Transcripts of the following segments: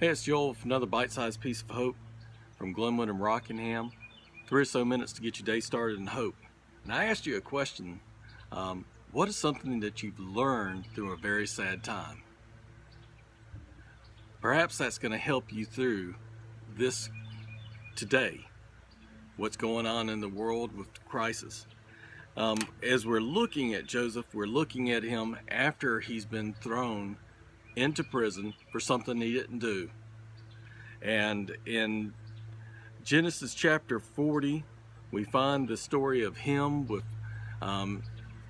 Hey, it's Joel with another bite-sized piece of hope from Glenwood and Rockingham. 3 or so minutes to get your day started in hope. And I asked you a question. What is something that you've learned through a very sad time? Perhaps that's going to help you through this today. What's going on in the world with the crisis. As we're looking at Joseph, we're looking at him after he's been thrown into prison for something he didn't do. And in Genesis chapter 40, we find the story of him with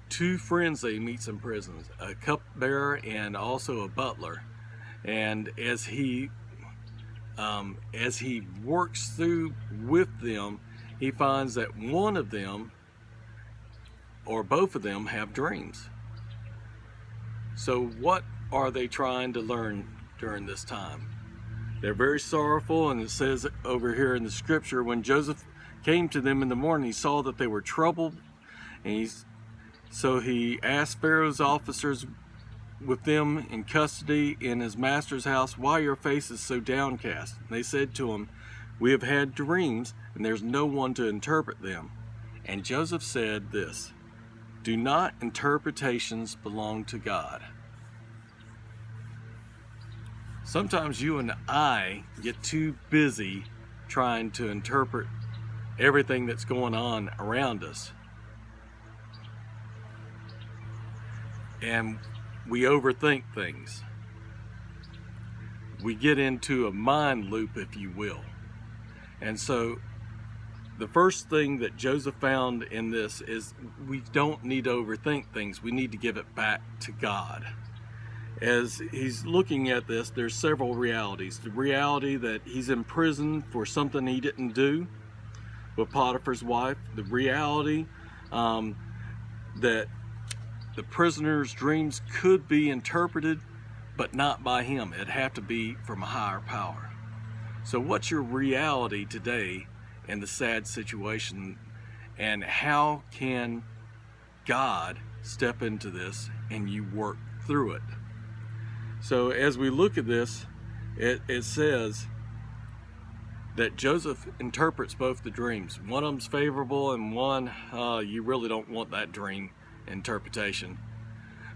two friends that he meets in prison, a cupbearer and also a butler. And as he works through with them, he finds that one of them or both of them have dreams. So what are they trying to learn during this time? They're very sorrowful, and it says over here in the scripture, when Joseph came to them in the morning, he saw that they were troubled, and so he asked Pharaoh's officers with them in custody in his master's house, "Why are your faces so downcast?" And they said to him, "We have had dreams, and there's no one to interpret them." And Joseph said this, "Do not interpretations belong to God?" Sometimes you and I get too busy trying to interpret everything that's going on around us. And we overthink things. We get into a mind loop, if you will. And so the first thing that Joseph found in this is we don't need to overthink things. We need to give it back to God. As he's looking at this, there's several realities. The reality that he's in prison for something he didn't do with Potiphar's wife. The reality that the prisoner's dreams could be interpreted, but not by him. It'd have to be from a higher power. So what's your reality today in the sad situation, and how can God step into this and you work through it? So as we look at this, it says that Joseph interprets both the dreams. One of them's favorable, and one you really don't want that dream interpretation.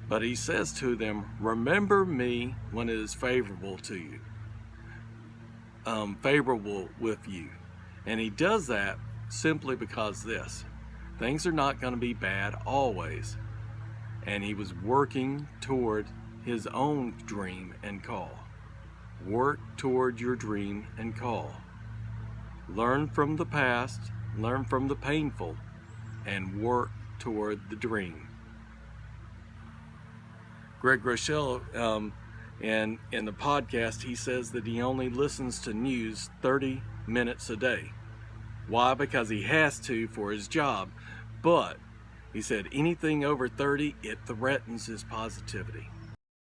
But he says to them, "Remember me when it is favorable to you, favorable with you." And he does that simply because things are not going to be bad always. And he was working toward his own dream and call. Work toward your dream and call. Learn from the past, learn from the painful, and work toward the dream. Greg Rochelle, in the podcast, he says that he only listens to news 30 minutes a day. Why? Because he has to for his job. But he said anything over 30, it threatens his positivity.